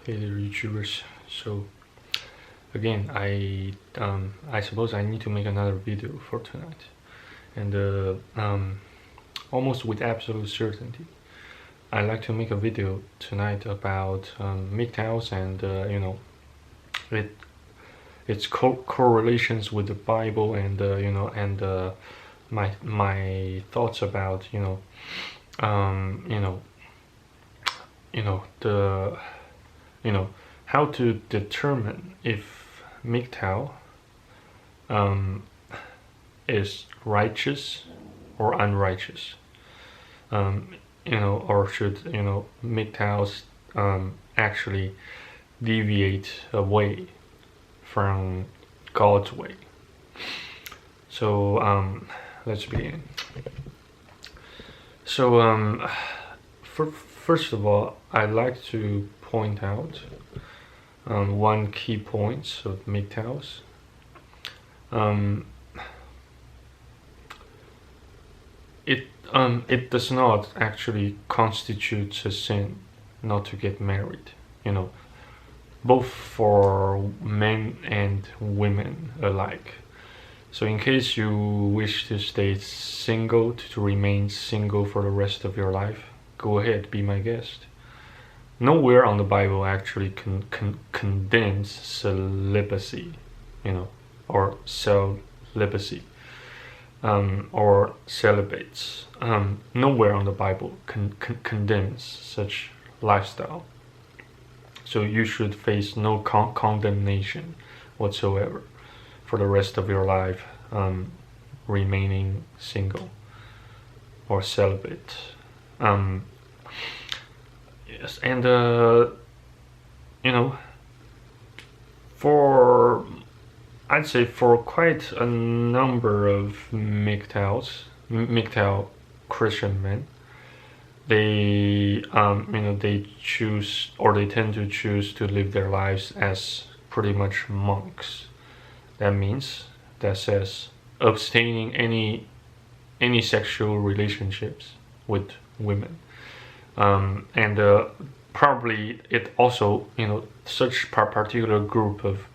Hey there, YouTubers. So again, I suppose I need to make another video for tonight, and almost with absolute certainty, I like to make a video tonight about MGTOWs and it its correlations with the Bible and my thoughts about um, you know the how to determine if MGTOW um, is righteous or unrighteous. Um, or should MGTOWs actually deviate away from God's way? So let's begin. So first of all, I'd like to point out one key point of MGTOWs. It does not actually constitute a sin not to get married. Both for men and women alike. So in case you wish to stay single, to remain single for the rest of your life, go ahead, be my guest. Nowhere on the Bible actually condemns celibacy, or celibacy, or celibates. Nowhere on the Bible condemns such lifestyle. So you should face no condemnation whatsoever for the rest of your life, remaining single or celibate. Yes, and for I'd say for quite a number of MGTOW Christian men, they they choose, or they tend to choose, to live their lives as pretty much monks. That means, that says, abstaining any sexual relationships with women, and probably it also, such particular group of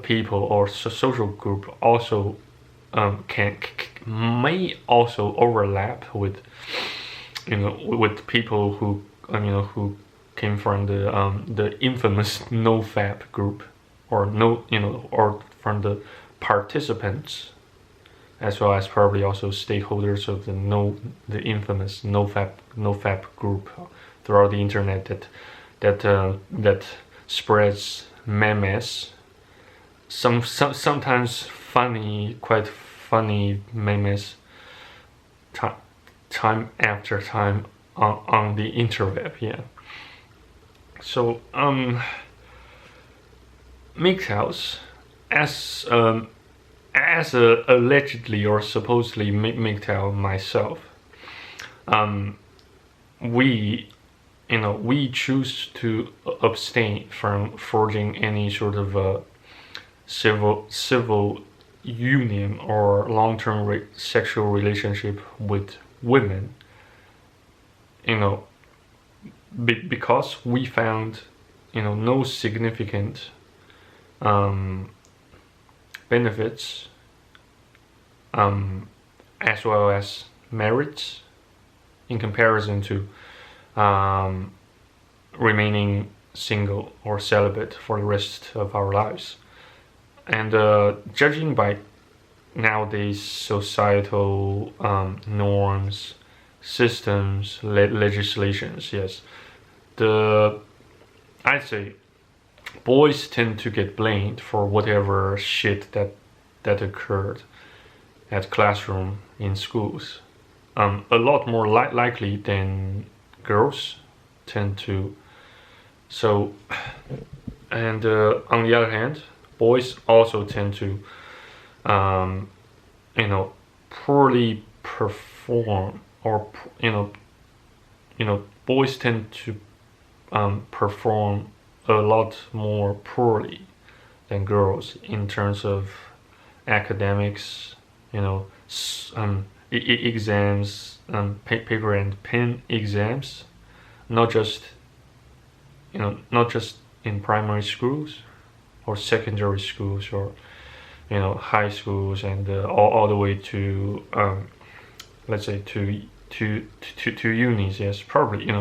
people or social group also may also overlap with with people who who came from the infamous NoFap group, or or from the participants, as well as probably also stakeholders of the infamous NoFap group throughout the internet that spreads memes, sometimes quite funny memes, time after time on the interweb. Yeah. So MGTOWs, as a allegedly or supposedly MGTOW myself, we choose to abstain from forging any sort of civil union or long-term sexual relationship with women, because we found no significant benefits, as well as merits, in comparison to remaining single or celibate for the rest of our lives. And judging by nowadays societal norms, systems, legislations, yes, I'd say boys tend to get blamed for whatever shit that occurred at classroom in schools, a lot more likely than girls tend to. So, and on the other hand, boys also tend to poorly perform, or boys tend to perform a lot more poorly than girls in terms of academics, exams, paper and pen exams, not just not just in primary schools or secondary schools or high schools, and all the way to let's say to unis. Yes, probably.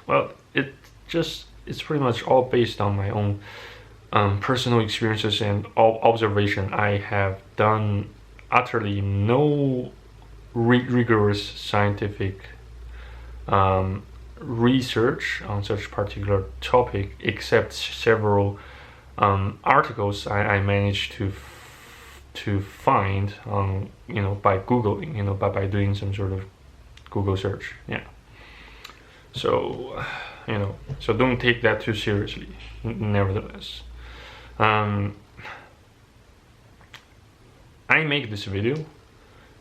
Well, it's pretty much all based on my own personal experiences and observation. I have done utterly no rigorous scientific research on such particular topic, except several articles I managed to find on by googling, by doing some sort of Google search. Yeah. So so don't take that too seriously. Nevertheless, I make this video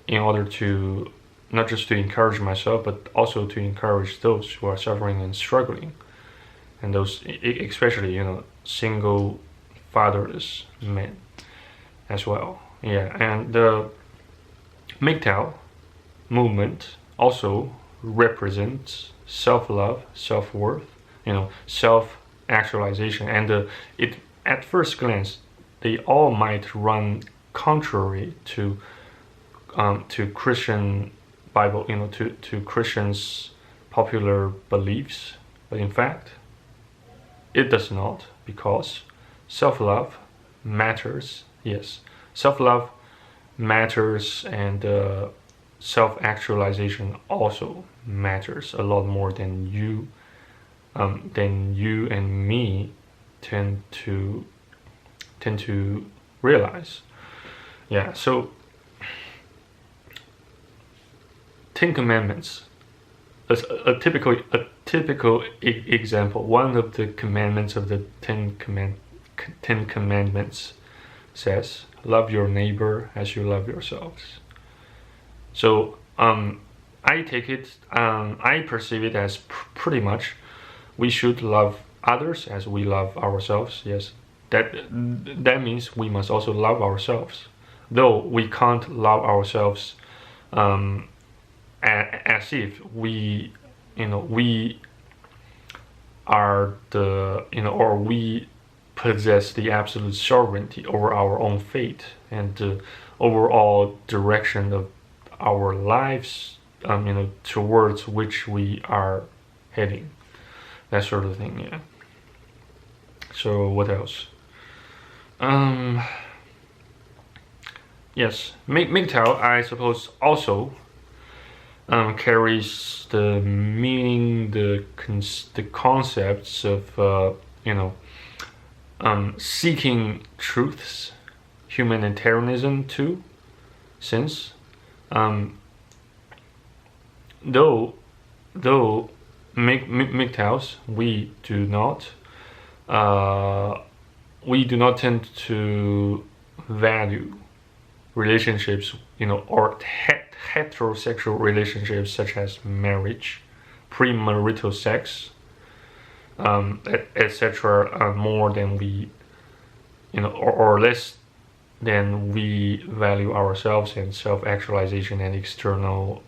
in order to not just to encourage myself, but also to encourage those who are suffering and struggling, and those especially single fatherless men as well. Yeah, and the MGTOW movement also represents self-love, self-worth, self-actualization, and it at first glance they all might run contrary to Christian Bible, to Christians' popular beliefs, but in fact it does not, because self-love matters. Yes, self-love matters, and self-actualization also matters a lot more than you and me tend to realize. Yeah, so 10 Commandments. A typical example. One of the commandments of the Ten Commandments says, "Love your neighbor as you love yourselves." So I take it, I perceive it as pretty much we should love others as we love ourselves. Yes, that means we must also love ourselves, though we can't love ourselves as if we are the or we possess the absolute sovereignty over our own fate and the overall direction of our lives, towards which we are heading, that sort of thing. Yeah. So what else? Yes, MGTOW, I suppose, also carries the meaning, the concepts of seeking truths, humanitarianism too, since though MGTOWs, we do not tend to value relationships, or heterosexual relationships such as marriage, premarital sex, etc., more than we, or less than we value ourselves and self-actualization and internal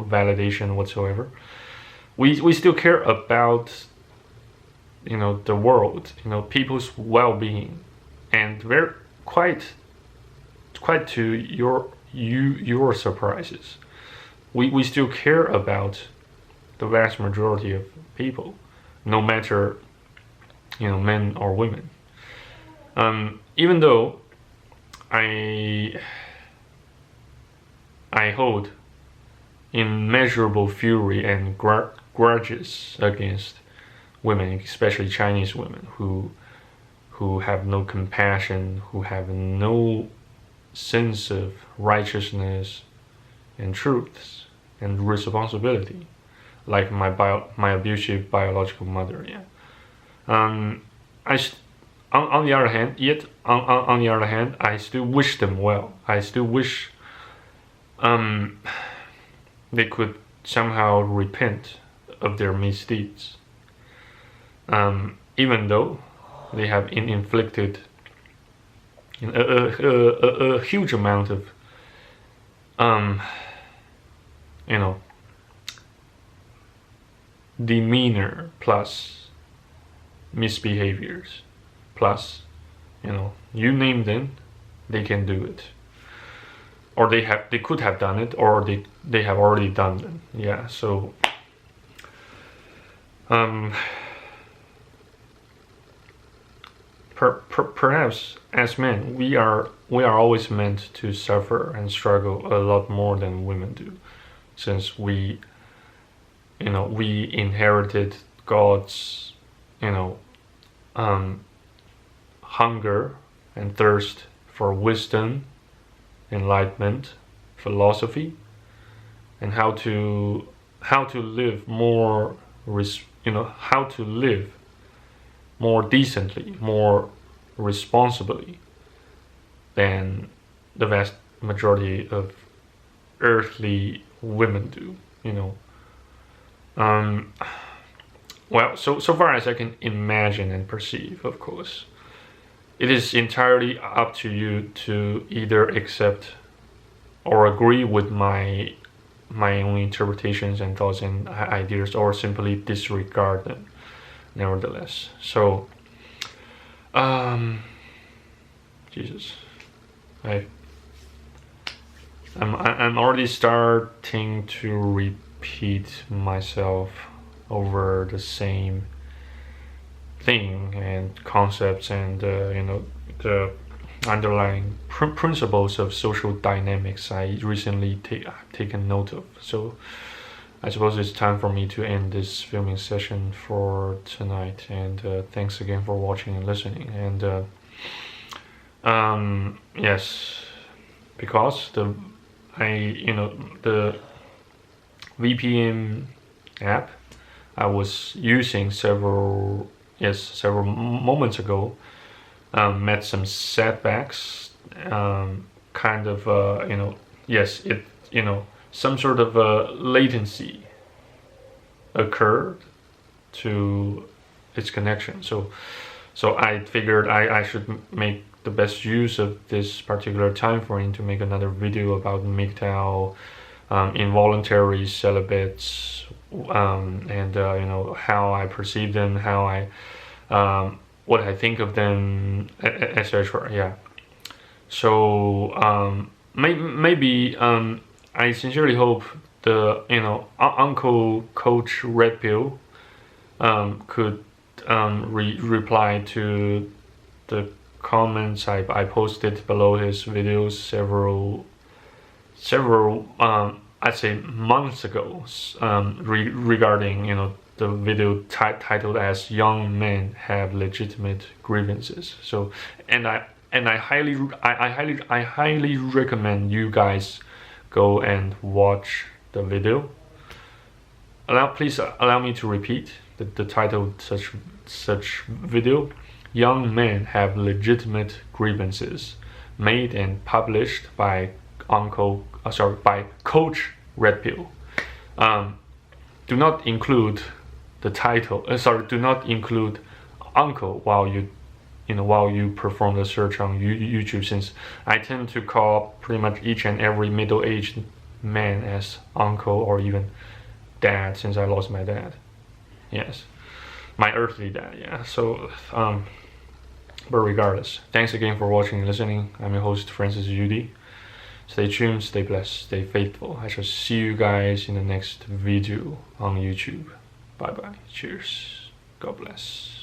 validation whatsoever. We still care about the world, people's well-being, and very quite to your surprises, we still care about the vast majority of people, no matter men or women. Even though I hold immeasurable fury and grudges against women, especially Chinese women, who have no compassion, who have no sense of righteousness and truths and responsibility, like my abusive biological mother. Yeah. On the other hand, I still wish them well. I still wish they could somehow repent of their misdeeds, even though they have inflicted a huge amount of demeanor plus misbehaviors. Plus, you name them, they can do it, or they could have done it, or they have already done it. Yeah. So perhaps as men, we are always meant to suffer and struggle a lot more than women do, since we inherited God's hunger and thirst for wisdom, enlightenment, philosophy, and how to live more how to live more decently, more responsibly than the vast majority of earthly women do. Well, so far as I can imagine and perceive, of course, it is entirely up to you to either accept or agree with my own interpretations and thoughts and ideas, or simply disregard them nevertheless. So Jesus, I'm already starting to repeat myself over the same thing and concepts, and the underlying principles of social dynamics I recently taken note of. So I suppose it's time for me to end this filming session for tonight, and thanks again for watching and listening. And yes, because the VPN app I was using several moments ago met some setbacks. Some sort of latency occurred to its connection. So I figured I should make the best use of this particular time frame to make another video about MGTOW, involuntary celibates, and how I perceive them, what I think of them, etc. Yeah. So maybe I sincerely hope the Uncle Coach Red Pill could reply to the comments I posted below his videos several I'd say months ago, regarding the video titled as "Young Men Have Legitimate Grievances." So I highly recommend you guys go and watch the video. Please allow me to repeat the title of such video: "Young Men Have Legitimate Grievances," made and published by by Coach Red Pill. Do not include the title. Do not include Uncle while you perform the search on YouTube, since I tend to call pretty much each and every middle-aged man as Uncle or even Dad, since I lost my dad. Yes, my earthly dad. Yeah. So but regardless, thanks again for watching and listening. I'm your host, Francis Judy. Stay tuned, stay blessed, stay faithful. I shall see you guys in the next video on YouTube. Bye bye. Cheers. God bless.